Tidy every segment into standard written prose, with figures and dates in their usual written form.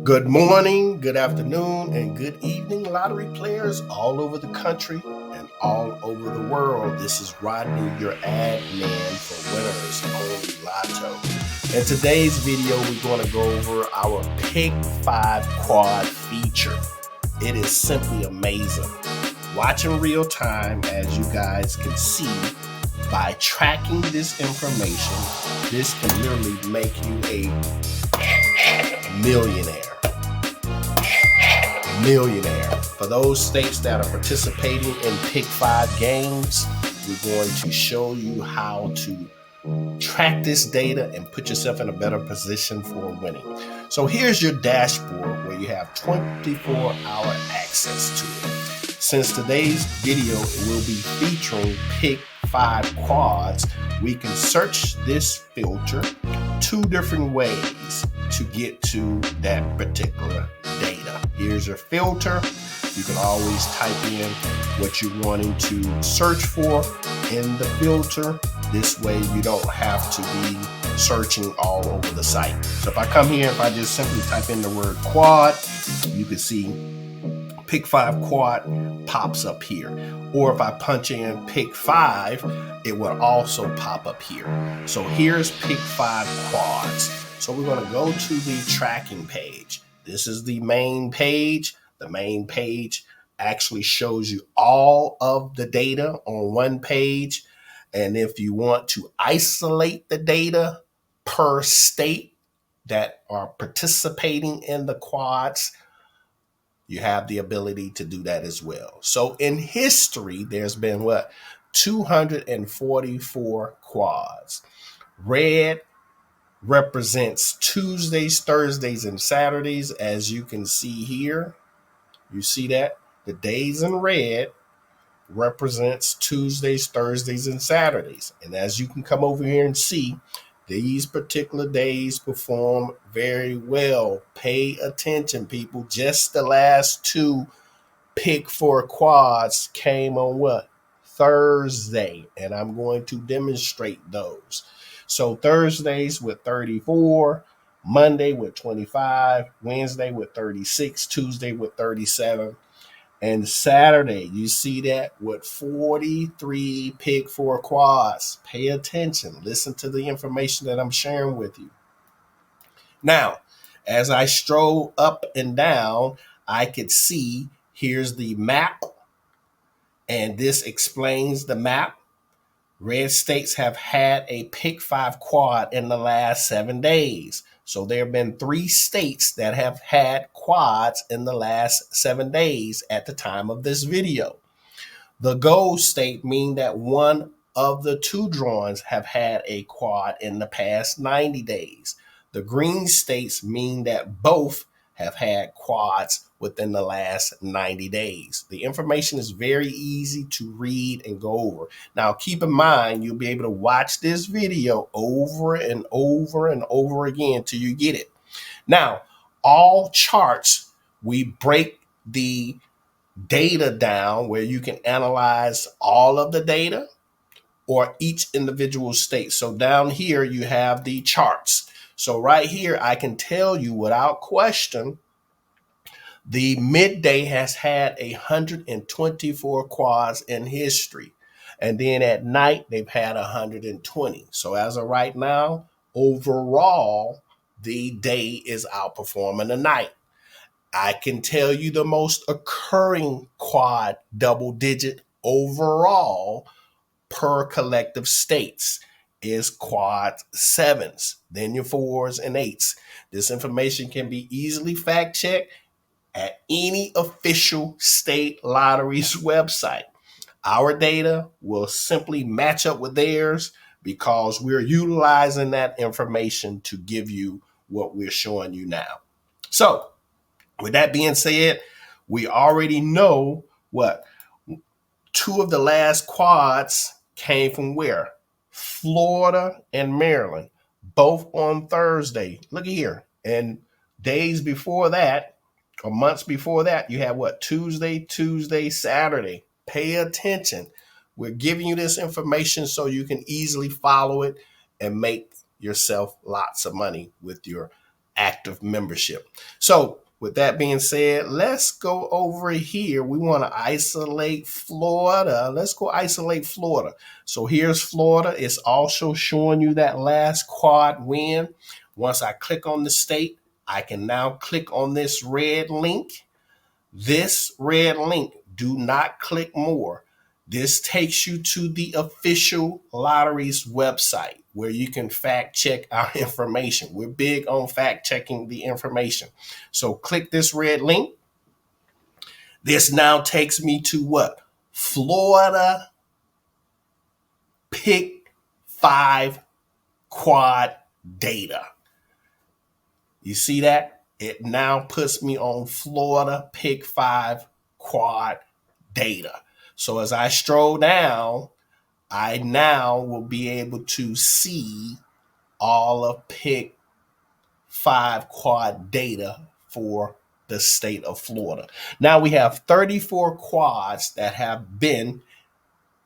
Good morning, good afternoon, and good evening, lottery players all over the country and all over the world. This is Rodney, your ad man for Winners Only Lotto. In today's video, we're going to go over our Pick 5 Quad feature. It is simply amazing. Watch in real time, as you guys can see, by tracking this information, this can literally make you a millionaire. For those states that are participating in Pick 5 games, we're going to show you how to track this data and put yourself in a better position for winning. So here's your dashboard where you have 24-hour access to it. Since today's video will be featuring Pick 5 quads, we can search this filter two different ways to get to that particular data. Here's your filter. You can always type in what you're wanting to search for in the filter. This way you don't have to be searching all over the site. So if I come here, if I just simply type in the word quad, you can see Pick 5 quad pops up here. Or if I punch in Pick 5, it will also pop up here. So here's Pick 5 quads. So we're going to go to the tracking page. This is the main page. The main page actually shows you all of the data on one page. And if you want to isolate the data per state that are participating in the quads, you have the ability to do that as well. So in history, there's been 244 quads. Red represents Tuesdays, Thursdays, and Saturdays. As you can see here, you see that the days in red represents Tuesdays, Thursdays, and Saturdays. And as you can come over here and see, these particular days perform very well. Pay attention, people. Just the last two Pick 4 quads came on Thursday, and I'm going to demonstrate those. So Thursdays with 34, Monday with 25, Wednesday with 36, Tuesday with 37, and Saturday, you see that with 43 Pick 4 quads. Pay attention. Listen to the information that I'm sharing with you. Now, as I stroll up and down, I could see here's the map, and this explains the map. Red states have had a Pick 5 quad in the last 7 days. So there have been 3 states that have had quads in the last 7 days at the time of this video. The gold state mean that one of the 2 drawings have had a quad in the past 90 days. The green states mean that both have had quads within the last 90 days. The information is very easy to read and go over. Now, keep in mind, you'll be able to watch this video over and over and over again till you get it. Now, all charts, we break the data down where you can analyze all of the data or each individual state. So down here, you have the charts. So right here, I can tell you without question, the midday has had 124 quads in history. And then at night, they've had 120. So as of right now, overall, the day is outperforming the night. I can tell you the most occurring quad double digit overall per collective states is quad 7s, then your 4s and 8s. This information can be easily fact checked at any official state lottery's website. Our data will simply match up with theirs because we're utilizing that information to give you what we're showing you now. So with that being said, we already know 2 of the last quads came from where? Florida and Maryland, both on Thursday. Look at here. And days before that, or months before that, you have Tuesday, Saturday. Pay attention. We're giving you this information so you can easily follow it and make yourself lots of money with your active membership. So with that being said, let's go over here. We want to isolate Florida. Let's go isolate Florida. So here's Florida. It's also showing you that last quad win. Once I click on the state, I can now click on this red link. This red link, do not click more. This takes you to the official lottery's website where you can fact check our information. We're big on fact checking the information. So click this red link. This now takes me to what? Florida Pick 5 quad data. You see that? It now puts me on Florida Pick 5 quad data. So as I stroll down, I now will be able to see all of Pick 5 quad data for the state of Florida. Now we have 34 quads that have been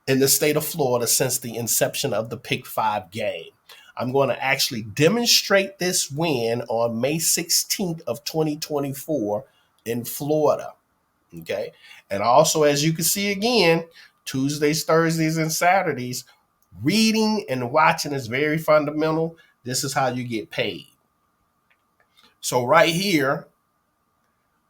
in the state of Florida since the inception of the Pick 5 game. I'm going to actually demonstrate this win on May 16th of 2024 in Florida. Okay. And also, as you can see again, Tuesdays, Thursdays, and Saturdays, reading and watching is very fundamental. This is how you get paid. So right here,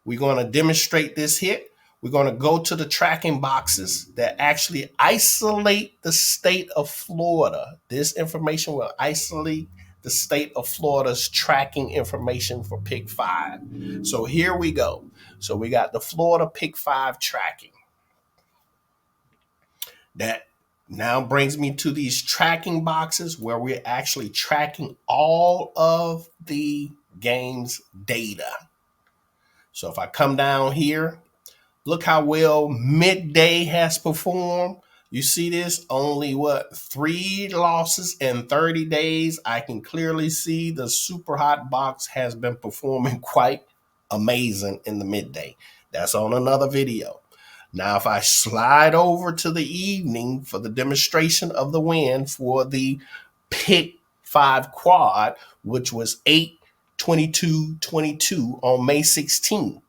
we're going to demonstrate this hit. We're going to go to the tracking boxes that actually isolate the state of Florida. This information will isolate the state of Florida's tracking information for Pick 5. So here we go. So we got the Florida Pick 5 tracking. That now brings me to these tracking boxes where we're actually tracking all of the game's data. So if I come down here, look how well Midday has performed. You see this? Only 3 losses in 30 days. I can clearly see the super hot box has been performing quite amazing in the Midday. That's on another video. Now, if I slide over to the evening for the demonstration of the win for the Pick 5 quad, which was 8/22/22 on May 16th.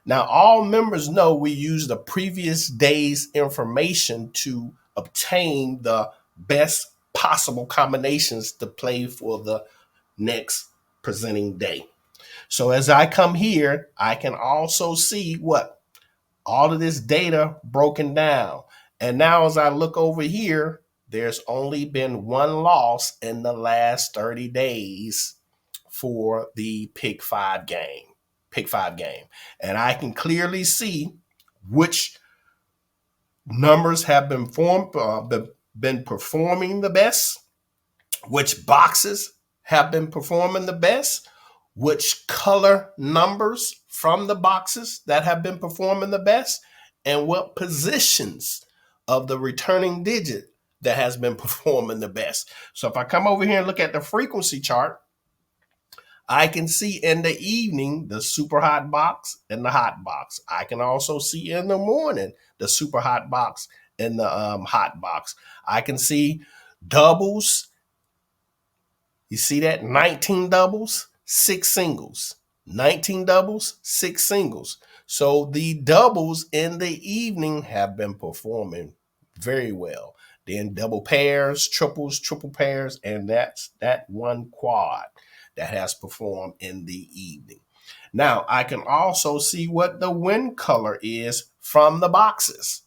Now, all members know we use the previous day's information to obtain the best possible combinations to play for the next presenting day. So as I come here, I can also see what? All of this data broken down. And now as I look over here, there's only been 1 loss in the last 30 days for the Pick 5 game. And I can clearly see which numbers have been performing the best, which boxes have been performing the best, which color numbers from the boxes that have been performing the best, and what positions of the returning digit that has been performing the best. So if I come over here and look at the frequency chart, I can see in the evening the super hot box and the hot box. I can also see in the morning the super hot box and the hot box. I can see doubles. You see that? 19 doubles, 6 singles. 19 doubles, 6 singles. So the doubles in the evening have been performing very well. Then double pairs, triples, triple pairs, and that's that 1 quad that has performed in the evening. Now, I can also see what the win color is from the boxes.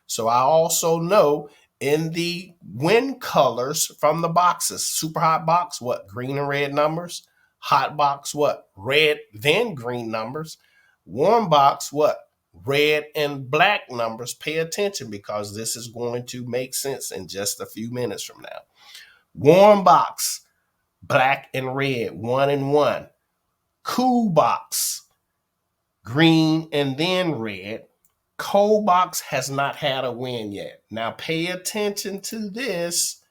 So I also know in the win colors from the boxes, super hot box, what? Green and red numbers. Hot box, what? Red, then green numbers. Warm box, what? Red and black numbers. Pay attention because this is going to make sense in just a few minutes from now. Warm box, black and red, 1 and 1. Cool box, green and then red. Cold box has not had a win yet. Now pay attention to this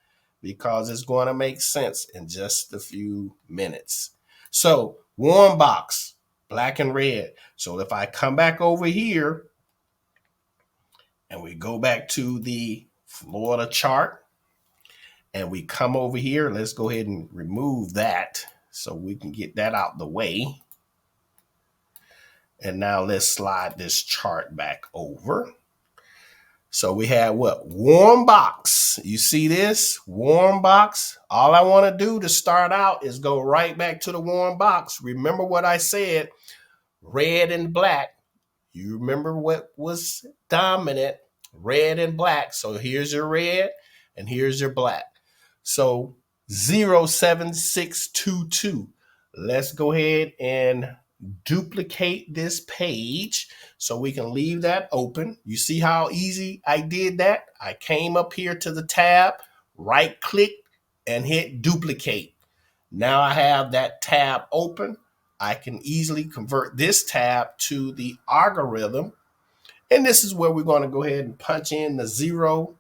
because it's going to make sense in just a few minutes. So warm box, black and red. So if I come back over here and we go back to the Florida chart and we come over here, let's go ahead and remove that So we can get that out the way. And now let's slide this chart back over. So we have what? Warm box. You see this? Warm box. All I want to do to start out is go right back to the warm box. Remember what I said, red and black. You remember what was dominant, red and black. So here's your red and here's your black. So 07622. Let's go ahead and duplicate this page so we can leave that open. You see how easy I did that? I came up here to the tab, right click and hit duplicate. Now I have that tab open. I can easily convert this tab to the algorithm. And this is where we're going to go ahead and punch in the 0.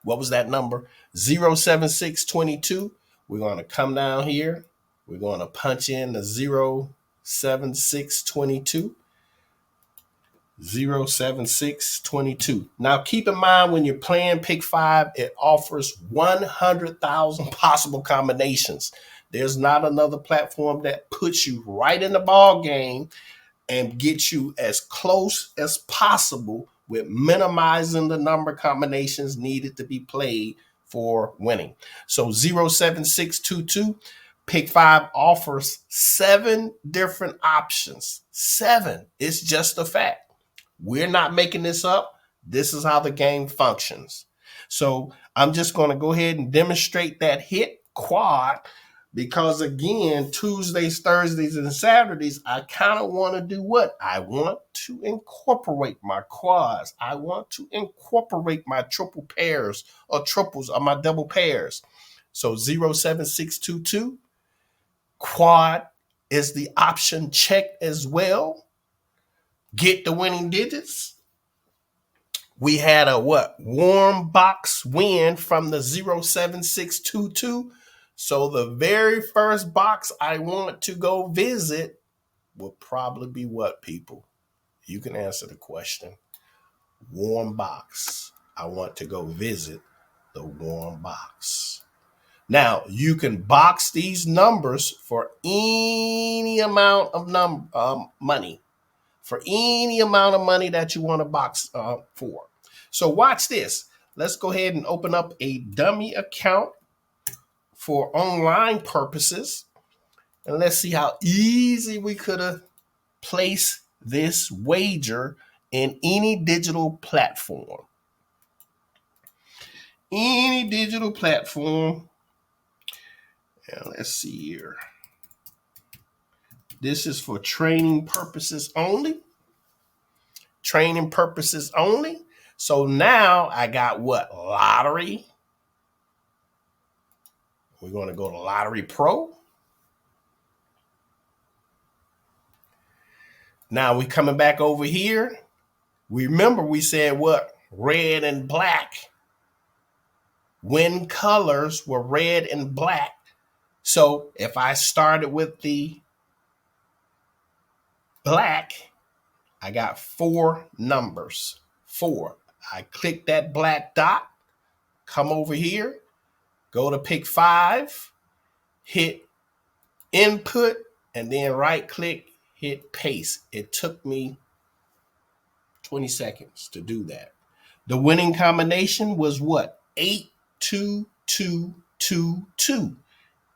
What was that number? 07622. We're going to come down here. We're going to punch in the 07622. 07622. Now keep in mind when you're playing Pick 5, it offers 100,000 possible combinations. There's not another platform that puts you right in the ball game and gets you as close as possible with minimizing the number of combinations needed to be played for winning. So 07622, Pick 5 offers 7 different options. 7. It's just a fact. We're not making this up. This is how the game functions. So I'm just going to go ahead and demonstrate that hit quad because, again, Tuesdays, Thursdays, and Saturdays, I kind of want to do what? I want to incorporate my quads. I want to incorporate my triple pairs or triples or my double pairs. So 07622, quad is the option checked as well. Get the winning digits. We had a what? Warm box win from the 07622. So the very first box I want to go visit will probably be what, people? You can answer the question. Warm box. I want to go visit the warm box. Now, you can box these numbers for any amount of money. For any amount of money that you want to box for. So watch this. Let's go ahead and open up a dummy account for online purposes. And let's see how easy we could have placed this wager in any digital platform. Any digital platform. And let's see here. This is for training purposes only. Training purposes only. So now I got what? Lottery. We're going to go to Lottery Pro. Now we're coming back over here. Remember we said what? Red and black. Win colors were red and black. So if I started with the black, I got 4 numbers. 4. I click that black dot, come over here, go to Pick 5, hit input, and then right click, hit paste. It took me 20 seconds to do that. The winning combination was what? 82222.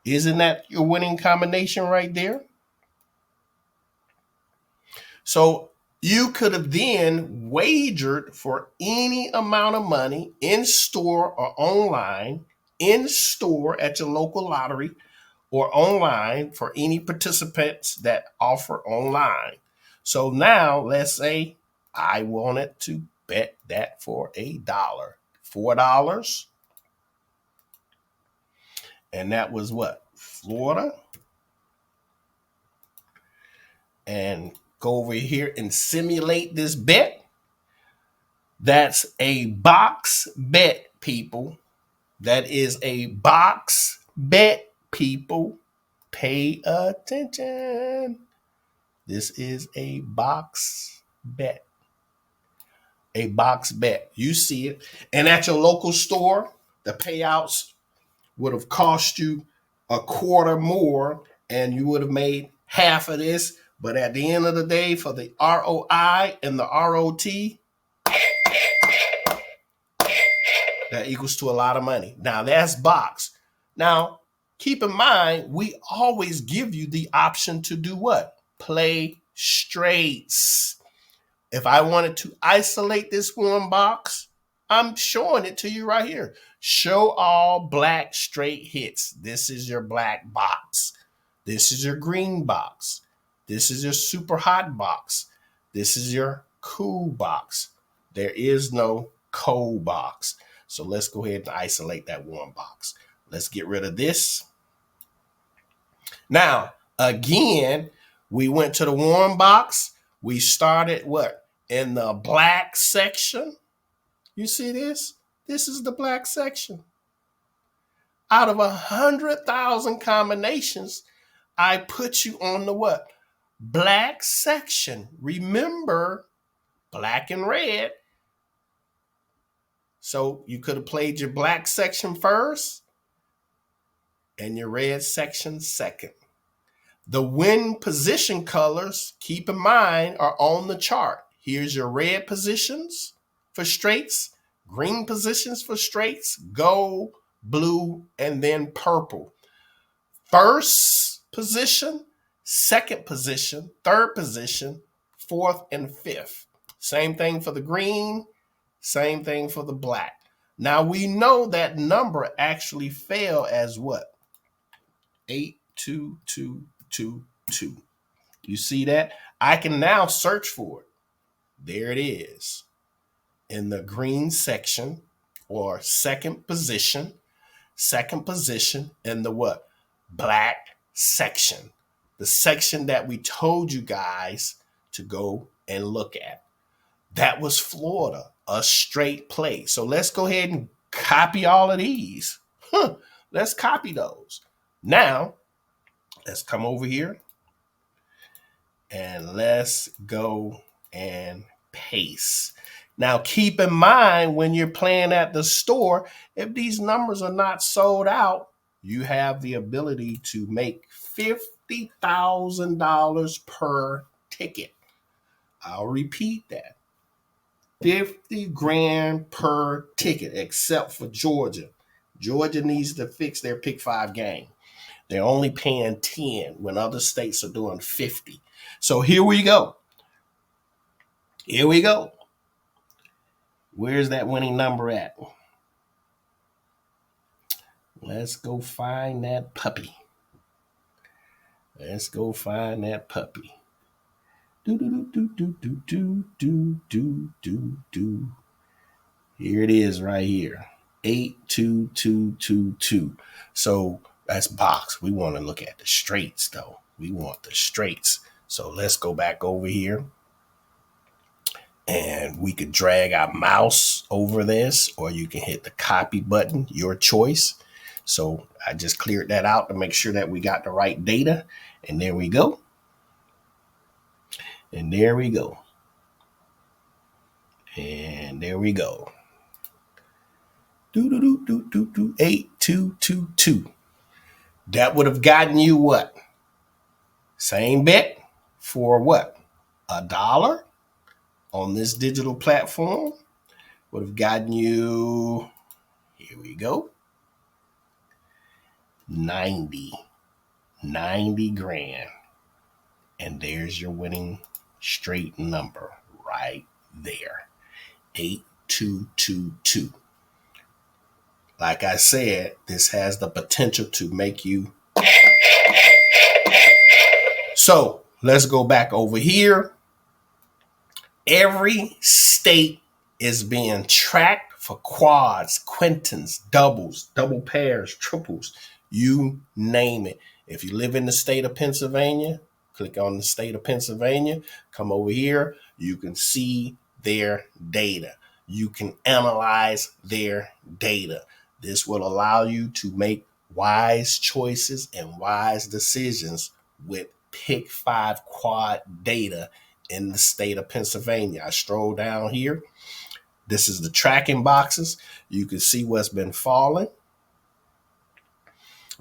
Isn't that your winning combination right there? So you could have then wagered for any amount of money in store or online, in store at your local lottery, or online for any participants that offer online. So now let's say I wanted to bet that for $1, $4. And that was what? Florida. And go over here and simulate this bet. That's a box bet, people. That is a box bet, people. Pay attention. This is a box bet. A box bet. You see it. And at your local store, the payouts would have cost you a quarter more and you would have made half of this. But at the end of the day, for the ROI and the ROT, that equals to a lot of money. Now that's box. Now, keep in mind, we always give you the option to do what? Play straights. If I wanted to isolate this one box, I'm showing it to you right here. Show all black straight hits. This is your black box. This is your green box. This is your super hot box. This is your cool box. There is no cold box. So let's go ahead and isolate that warm box. Let's get rid of this. Now, again, we went to the warm box. We started what? In the black section. You see this? This is the black section. Out of 100,000 combinations, I put you on the what? Black section. Remember, black and red. So you could have played your black section first and your red section second. The win position colors, keep in mind, are on the chart. Here's your red positions for straights, green positions for straights, gold, blue, and then purple. First position, second position, third position, fourth and fifth. Same thing for the green, same thing for the black. Now we know that number actually fell as what? 82222. You see that? I can now search for it. There it is. In the green section or second position in the what? Black section. The section that we told you guys to go and look at. That was Florida, a straight play. So let's go ahead and copy all of these. Let's copy those. Now, let's come over here and let's go and paste. Now, keep in mind when you're playing at the store, if these numbers are not sold out, you have the ability to make $50,000 per ticket. I'll repeat that. 50 grand per ticket, except for Georgia. Georgia needs to fix their pick 5 game. They're only paying 10 when other states are doing 50. So here we go. Here we go. Where's that winning number at? Let's go find that puppy. Let's go find that puppy. Do do do do do do do do do do. Here it is right here. 82222. So that's box. We want to look at the straights though. We want the straights. So let's go back over here. And we could drag our mouse over this, or you can hit the copy button, your choice. So I just cleared that out to make sure that we got the right data. And there we go. And there we go. And there we go. 8222. That would have gotten you what? Same bet for what? $1 on this digital platform. Would have gotten you, here we go, 90 grand. And there's your winning straight number right there. 8222. Like I said, this has the potential to make you. So let's go back over here. Every state is being tracked for quads, quintins, doubles, double pairs, triples, you name it. If you live in the state of Pennsylvania, click on the state of Pennsylvania, come over here, you can see their data. You can analyze their data. This will allow you to make wise choices and wise decisions with Pick 5 quad data in the state of Pennsylvania. I stroll down here. This is the tracking boxes. You can see what's been falling.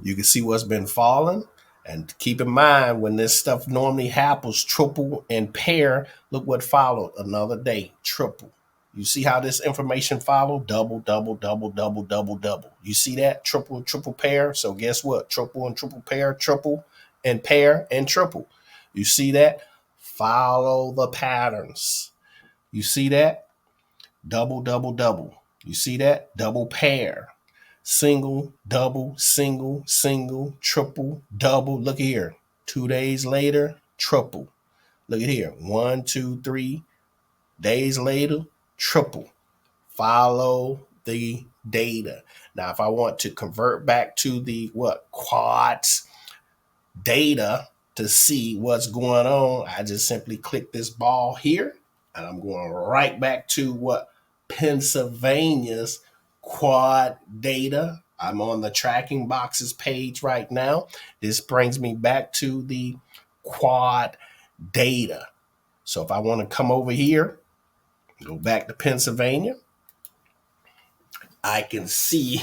You can see what's been falling. And keep in mind, when this stuff normally happens, triple and pair, look what followed. Another day, triple. You see how this information followed? Double, double, double, double, double, double. You see that? Triple, triple pair. So guess what? Triple and triple pair, triple and pair and triple. You see that? Follow the patterns. You see that? Double, double, double. You see that? Double pair. Single, double, single, single, triple, double. Look here. 2 days later, triple. Look at here. 1, 2, 3 days later, triple. Follow the data. Now, if I want to convert back to the quads data to see what's going on, I just simply click this ball here, and I'm going right back to Pennsylvania's quad data. I'm on the tracking boxes page right now. This brings me back to the quad data. So if I want to come over here, go back to Pennsylvania, I can see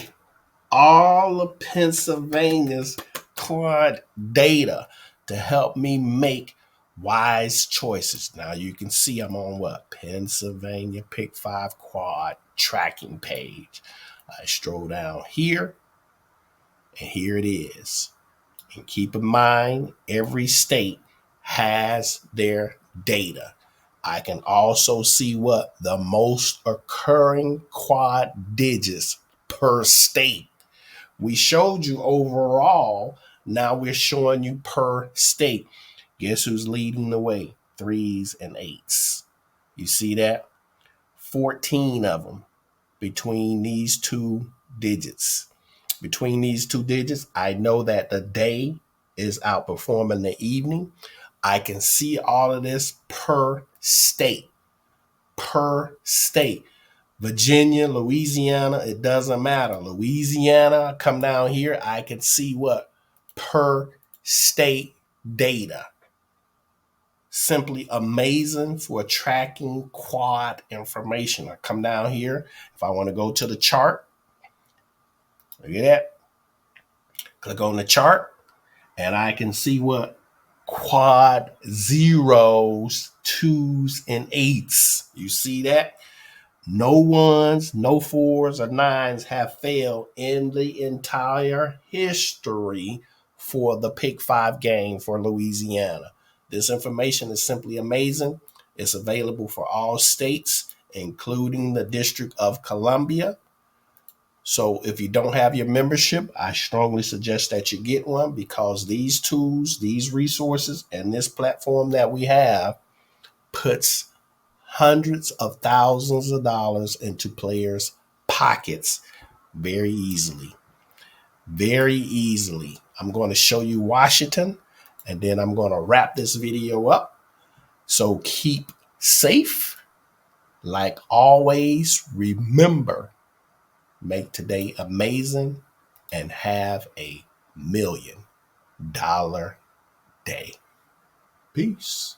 all of Pennsylvania's quad data to help me make wise choices. Now you can see I'm on Pennsylvania Pick 5 quad tracking page. I stroll down here, and here it is. And keep in mind, every state has their data. I can also see the most occurring quad digits per state. We showed you overall. Now we're showing you per state. Guess who's leading the way? 3s and 8s. You see that? 14 of them between these two digits. Between these two digits, I know that the day is outperforming the evening. I can see all of this per state. Per state. Virginia, Louisiana, it doesn't matter. Louisiana, come down here, I can see per state data. Simply amazing for tracking quad information. I come down here. If I want to go to the chart, look at that. Click on the chart, and I can see quad 0s, 2s, and 8s. You see that? No 1s, no 4s, or 9s have failed in the entire history for the Pick 5 game for Louisiana. This information is simply amazing. It's available for all states, including the District of Columbia. So if you don't have your membership, I strongly suggest that you get one, because these tools, these resources, and this platform that we have puts hundreds of thousands of dollars into players' pockets very easily. Very easily. I'm going to show you Washington, and then I'm going to wrap this video up. So keep safe. Like always, remember, make today amazing and have $1 million day. Peace.